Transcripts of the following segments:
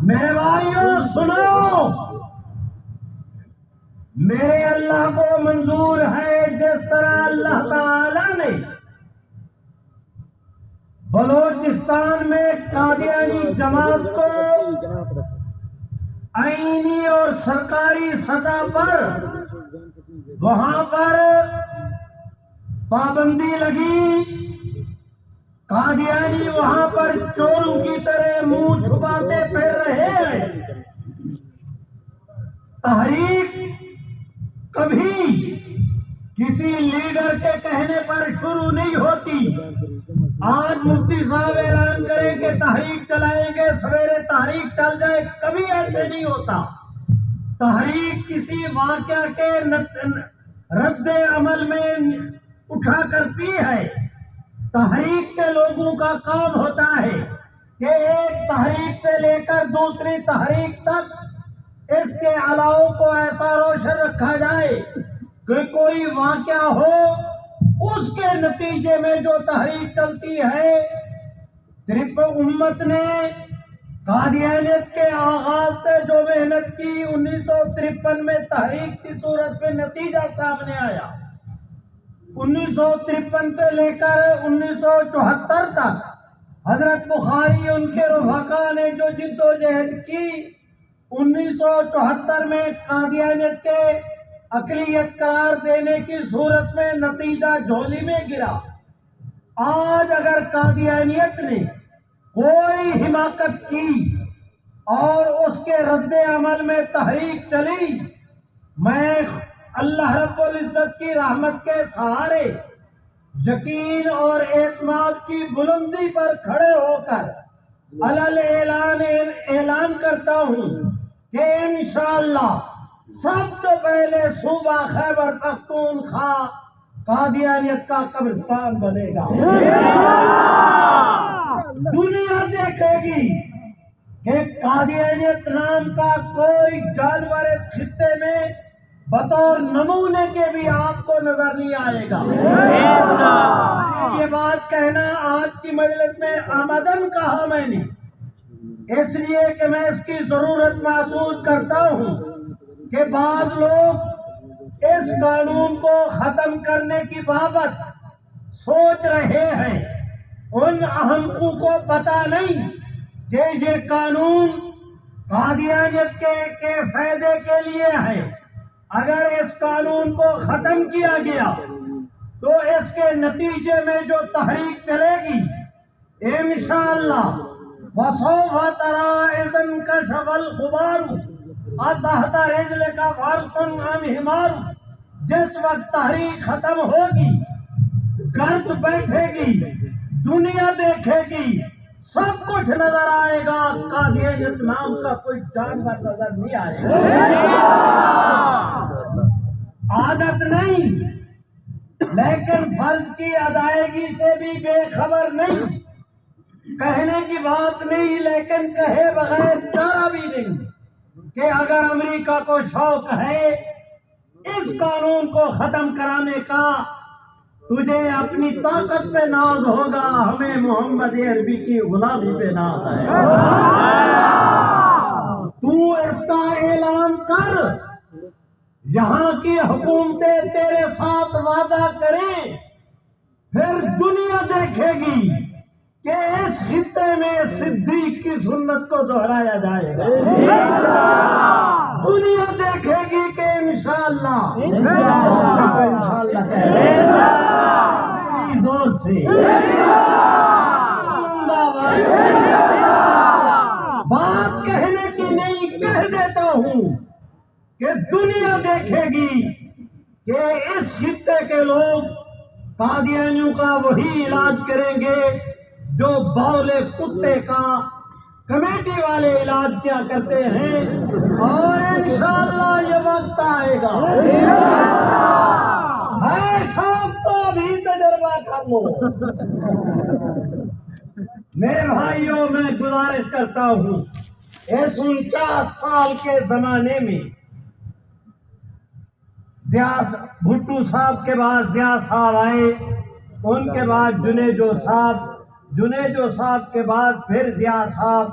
میرے بھائیوں سنو، میرے اللہ کو منظور ہے جس طرح اللہ تعالی نے بلوچستان میں قادیانی جماعت کو آئینی اور سرکاری سطح پر وہاں پر پابندی لگی، قادیانی وہاں پر چوروں کی طرح منہ چھپاتے پھر رہے ہیں۔ تحریک کبھی کسی لیڈر کے کہنے پر شروع نہیں ہوتی۔ آج مفتی صاحب اعلان کریں کہ تحریک چلائیں گے، سویرے تحریک چل جائے، کبھی ایسے نہیں ہوتا۔ تحریک کسی واقعہ کے رد عمل میں اٹھا کرتی ہے۔ تحریک کے لوگوں کا کام ہوتا ہے کہ ایک تحریک سے لے کر دوسری تحریک تک اس کے علاوہ کو ایسا روشن رکھا جائے کہ کوئی واقعہ ہو، اس کے نتیجے میں جو تحریک چلتی ہے۔ امت نے قادیانیت کے آغاز سے جو محنت کی، 1953 میں تحریک کی صورت میں نتیجہ سامنے آیا۔ 1953 سے لے کر 1974 تک حضرت بخاری ان کے رفقا نے جو جد و جہد کی، 1974 میں قادیانیت کے اقلیت قرار دینے کی صورت میں نتیجہ جھولی میں گرا۔ آج اگر قادیانیت نے کوئی حماقت کی اور اس کے رد عمل میں تحریک چلی، میں اللہ رب العزت کی رحمت کے سہارے یقین اور اعتماد کی بلندی پر کھڑے ہو کر علل اعلان کرتا ہوں کہ انشاءاللہ سب سے پہلے صوبہ خیبر پختونخوا قادیانیت کا قبرستان بنے گا۔ دنیا دیکھے گی کہ قادیانیت نام کا کوئی جانور اس خطے میں بطور نمونے کے بھی آپ کو نظر نہیں آئے گا۔ یہ بات کہنا آج کی مجلس میں آمدن کہا میں نے، اس لیے کہ میں اس کی ضرورت محسوس کرتا ہوں کہ بعض لوگ اس قانون کو ختم کرنے کی بابت سوچ رہے ہیں۔ ان احمقوں کو پتہ نہیں کہ یہ قانون قادیانیت کے فائدے کے لیے ہے۔ اگر اس قانون کو ختم کیا گیا تو اس کے نتیجے میں جو تحریک چلے گی، انشاءاللہ وَسَوْفَ تَرَىٰ إِذَا انْكَشَفَ الْغُبَارُ تحت رجلِكَ فَرْسٌ عَنْ حِمَارُ، جس وقت تحریک ختم ہوگی، گرد بیٹھے گی، دنیا دیکھے گی، سب کچھ نظر آئے گا، قادیانیت نام کا کوئی جانور نظر نہیں آئے گا۔ عادت نہیں، لیکن فرض کی ادائیگی سے بھی بے خبر نہیں، کہنے کی بات نہیں لیکن کہے بغیر چارہ بھی نہیں کہ اگر امریکہ کو شوق ہے اس قانون کو ختم کرانے کا، تجھے اپنی طاقت پہ ناز ہوگا، ہمیں محمد عربی کی غلامی پہ ناز ہے۔ تو اس کا اعلان کر، یہاں کی حکومتیں تیرے ساتھ وعدہ کریں، پھر دنیا دیکھے گی کہ اس خطے میں صدیق کی سنت کو دہرایا جائے گا۔ دنیا دیکھے گی کہ انشاءاللہ زور سے بات کہنے کی نہیں، کہہ دیتا ہوں کہ دنیا دیکھے گی کہ اس خطے کے لوگ قادیانیوں کا وہی علاج کریں گے جو بولے کتے کا کمیٹی والے علاج کیا کرتے ہیں، اور انشاءاللہ یہ وقت آئے گا۔ ہے شوق تو ابھی تجربہ کر لو۔ میرے بھائیوں، میں گزارش کرتا ہوں، اس 49 سال کے زمانے میں بھٹو صاحب کے بعد ضیاء صاحب آئے، ان کے بعد جنیجو صاحب کے بعد پھر ضیاء صاحب،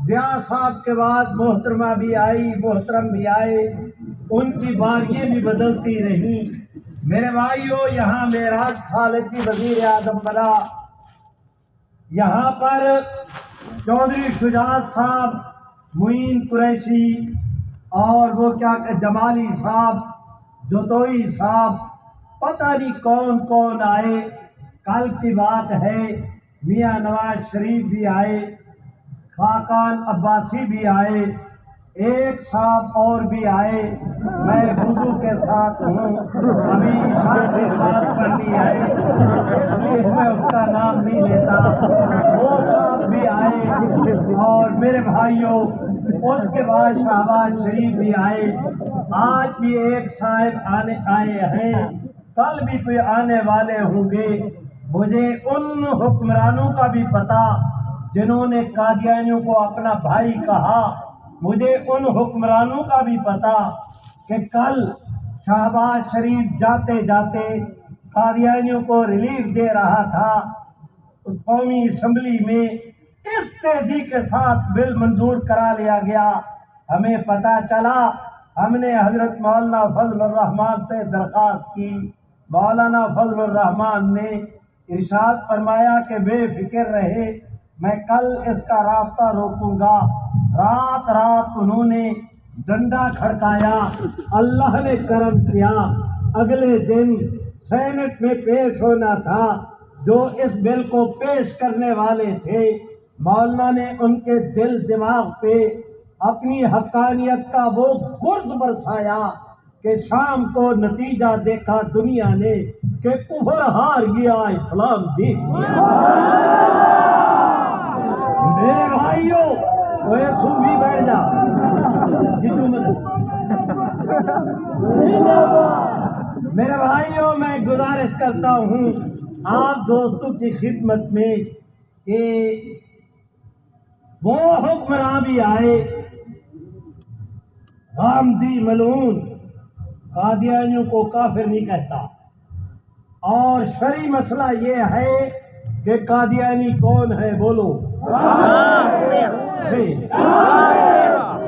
ضیاء صاحب کے بعد محترمہ بھی آئی، محترم بھی آئے، ان کی باریاں بھی بدلتی رہیں۔ میرے بھائیوں، یہاں معراج خالقی وزیر اعظم بنا، یہاں پر چودھری شجاعت صاحب، معین قریشی اور وہ کیا کہ جمالی صاحب، جوتوئی صاحب، پتہ نہیں کون کون آئے۔ کل کی بات ہے میاں نواز شریف بھی آئے، خاقان عباسی بھی آئے، ایک صاحب اور بھی آئے۔ میں وضو کے ساتھ ہوں، ابھی عشاء کی بات پڑھنی ہے اس لیے میں اس کا نام نہیں لیتا۔ وہ صاحب بھی آئے اور میرے بھائیوں اس کے بعد شہباز شریف بھی آئے۔ آج بھی ایک صاحب آئے ہیں، کل بھی کوئی آنے والے ہوں گے۔ مجھے ان حکمرانوں کا بھی پتہ جنہوں نے قادیانیوں کو اپنا بھائی کہا، مجھے ان حکمرانوں کا بھی پتہ کہ کل شہباز شریف جاتے جاتے قادیانیوں کو ریلیف دے رہا تھا اس قومی اسمبلی میں، اس تیزی کے ساتھ بل منظور کرا لیا گیا۔ ہمیں پتہ چلا، ہم نے حضرت مولانا فضل الرحمان سے درخواست کی، مولانا فضل الرحمان نے ارشاد فرمایا کہ بے فکر رہے، میں کل اس کا راستہ روکوں گا۔ رات رات انہوں نے ڈنڈا کھڑکایا، اللہ نے کرم کیا، اگلے دن سینٹ میں پیش ہونا تھا۔ جو اس بل کو پیش کرنے والے تھے، مولانا نے ان کے دل دماغ پہ اپنی حقانیت کا وہ گرز برسایا کہ شام کو نتیجہ دیکھا دنیا نے کہ کفر ہار گیا، اسلام جیت گیا۔ میرے بھائیوں، وہ صوفی بیٹھ جا، میرے بھائیوں، میں گزارش کرتا ہوں آپ دوستوں کی خدمت میں کہ وہ حکمراں بھی آئے، غامدی ملعون قادیانیوں کو کافر نہیں کہتا، اور شرعی مسئلہ یہ ہے کہ قادیانی کون ہے، بولو سے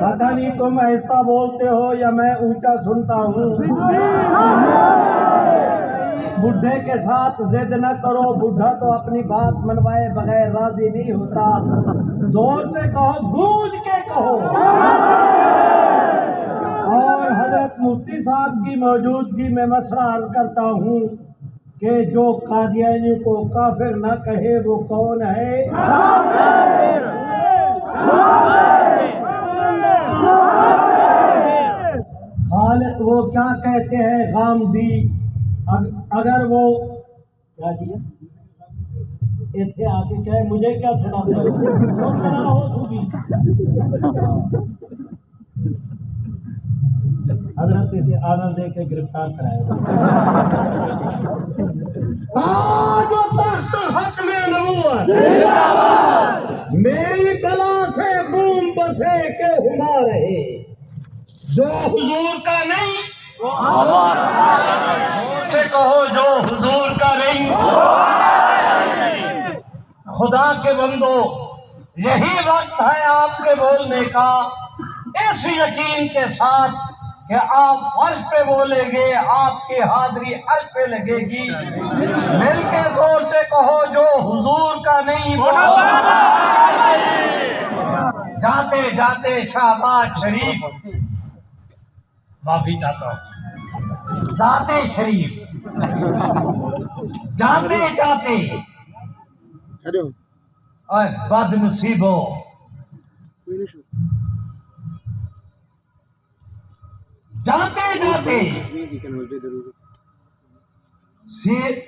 پتہ نہیں تم ایسا بولتے ہو یا میں اونچا سنتا ہوں۔ بڈھے کے ساتھ ضد نہ کرو، بڈھا تو اپنی بات منوائے بغیر راضی نہیں ہوتا۔ زور سے کہو، گونج کے کہو۔ اور حضرت مفتی صاحب کی موجودگی میں مسئلہ عرض کرتا ہوں کہ جو قادیانیوں کو کافر نہ کہے وہ کون ہے؟ خالق وہ کیا کہتے ہیں، غامدی، اگر وہ کیا دیا اتنے آ کے کہے مجھے کیا سناتا ہے، حضرت اسے آنند دے کے گرفتار کرائے۔ تاج و تخت ختم نبوت میری گلا سے بوم بسے کے ہما رہے، جو حضور کا نہیں زور سے کہو، جو حضور کا نہیں۔ خدا کے بندو، یہی وقت ہے آپ کے بولنے کا، اس یقین کے ساتھ کہ آپ فرض پہ بولیں گے، آپ کی حاضری عرض پہ لگے گی۔ مل کے زور سے کہو، جو حضور کا نہیں۔ جاتے جاتے شہباز شریف، معافی چاہتا ہوں، ذات شریف، جاتے جاتے بد نصیبو جاتے جاتے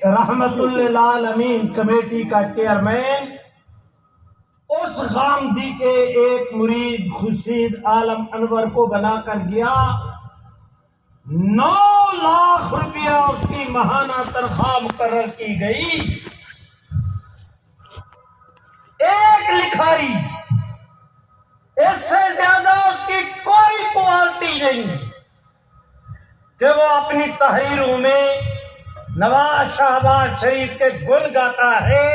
رحمت للعالمین کمیٹی کا چیئرمین اس غامدی کے ایک مرید خورشید عالم انور کو بنا کر گیا۔ 9 لاکھ روپیہ اس کی ماہانہ تنخواہ مقرر کی گئی۔ ایک لکھاری، اس سے زیادہ اس کی کوئی کوالٹی نہیں کہ وہ اپنی تحریروں میں نواز شہباز شریف کے گن گاتا ہے،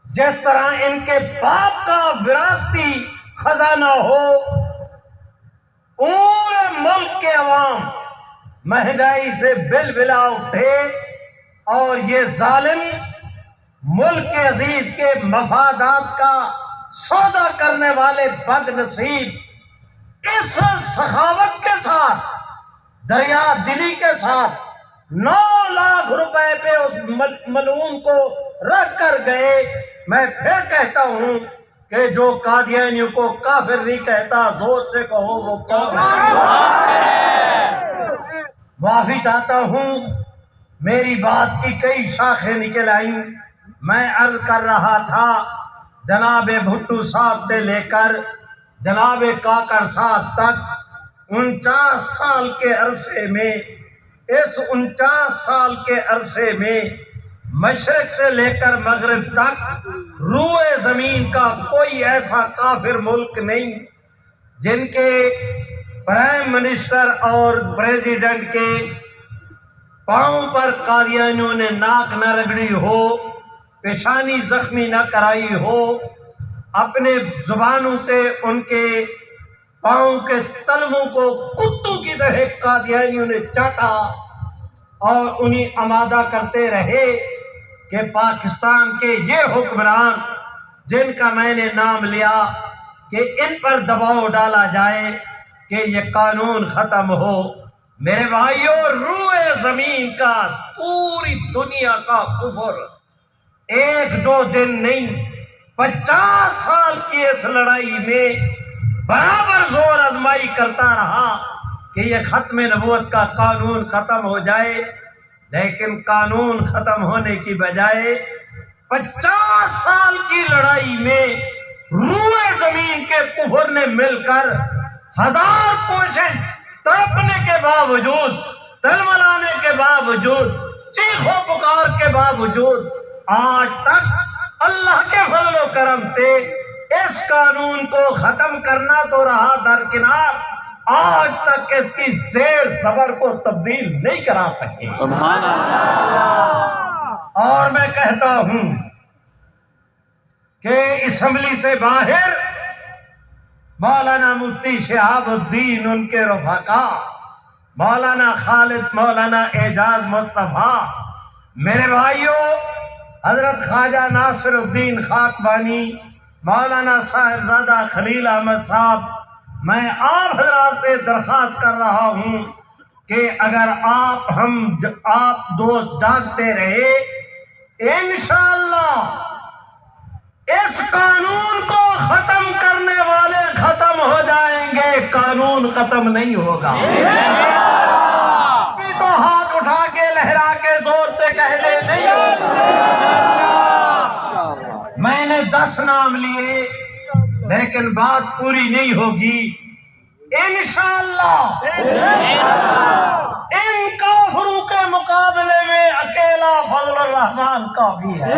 جس طرح ان کے باپ کا وراثتی خزانہ ہو، پورے ملک کے عوام مہنگائی سے بل بلا اٹھے اور یہ ظالم ملک عزیز کے مفادات کا سودا کرنے والے بد نصیب اس سخاوت کے ساتھ، دریا دلی کے ساتھ 9 لاکھ روپے پہ اس ملعون کو رکھ کر گئے۔ میں پھر کہتا ہوں کہ جو قادیانیوں کو کافر نہیں کہتا، زور سے کہو وہ کون ہے۔ معافی چاہتا ہوں، میری بات کی کئی شاخیں نکل آئیں۔ میں عرض کر رہا تھا جناب بھٹو صاحب سے لے کر جناب کاکڑ صاحب تک 49 سال کے عرصے میں، اس 49 سال کے عرصے میں مشرق سے لے کر مغرب تک روئے زمین کا کوئی ایسا کافر ملک نہیں جن کے پرائم منسٹر اور پریزیڈنٹ کے پاؤں پر قادیانیوں نے ناک نہ رگڑی ہو، پیشانی زخمی نہ کرائی ہو، اپنے زبانوں سے ان کے پاؤں کے تلووں کو کتوں کی طرح قادیانیوں نے چاٹا اور انہیں آمادہ کرتے رہے کہ پاکستان کے یہ حکمران جن کا میں نے نام لیا کہ ان پر دباؤ ڈالا جائے کہ یہ قانون ختم ہو۔ میرے بھائیوں، روئے زمین کا، پوری دنیا کا کفر 1-2 دن نہیں، 50 سال کی اس لڑائی میں برابر زور آزمائی کرتا رہا کہ یہ ختم نبوت کا قانون ختم ہو جائے، لیکن قانون ختم ہونے کی بجائے 50 سال کی لڑائی میں روئے زمین کے کفر نے مل کر 1000 کوشش تڑپنے کے باوجود، تلملانے کے باوجود، چیخ و پکار کے باوجود آج تک اللہ کے فضل و کرم سے اس قانون کو ختم کرنا تو رہا درکنار، آج تک اس کی زیر زبر کو تبدیل نہیں کرا سکے۔ سبحان اللہ۔ اور میں کہتا ہوں کہ اسمبلی سے باہر مولانا مفتی شہاب الدین، ان کے رفقا مولانا خالد، مولانا اعجاز مصطفیٰ، میرے بھائیوں حضرت خواجہ ناصر الدین خاکبانی، مولانا صاحبزادہ خلیل احمد صاحب، میں آپ حضرات سے درخواست کر رہا ہوں کہ اگر آپ دو جاگتے رہے، انشاءاللہ اس قانون کو ختم کرنے والے ختم ہو جائیں گے، قانون ختم نہیں ہوگا۔ ابھی تو ہاتھ اٹھا کے لہرا کے زور سے کہہ دے نہیں، میں نے 10 نام لیے لیکن بات پوری نہیں ہوگی۔ انشاءاللہ ان کافروں کے مقابلے میں اکیلا فضل الرحمان کافی ہے۔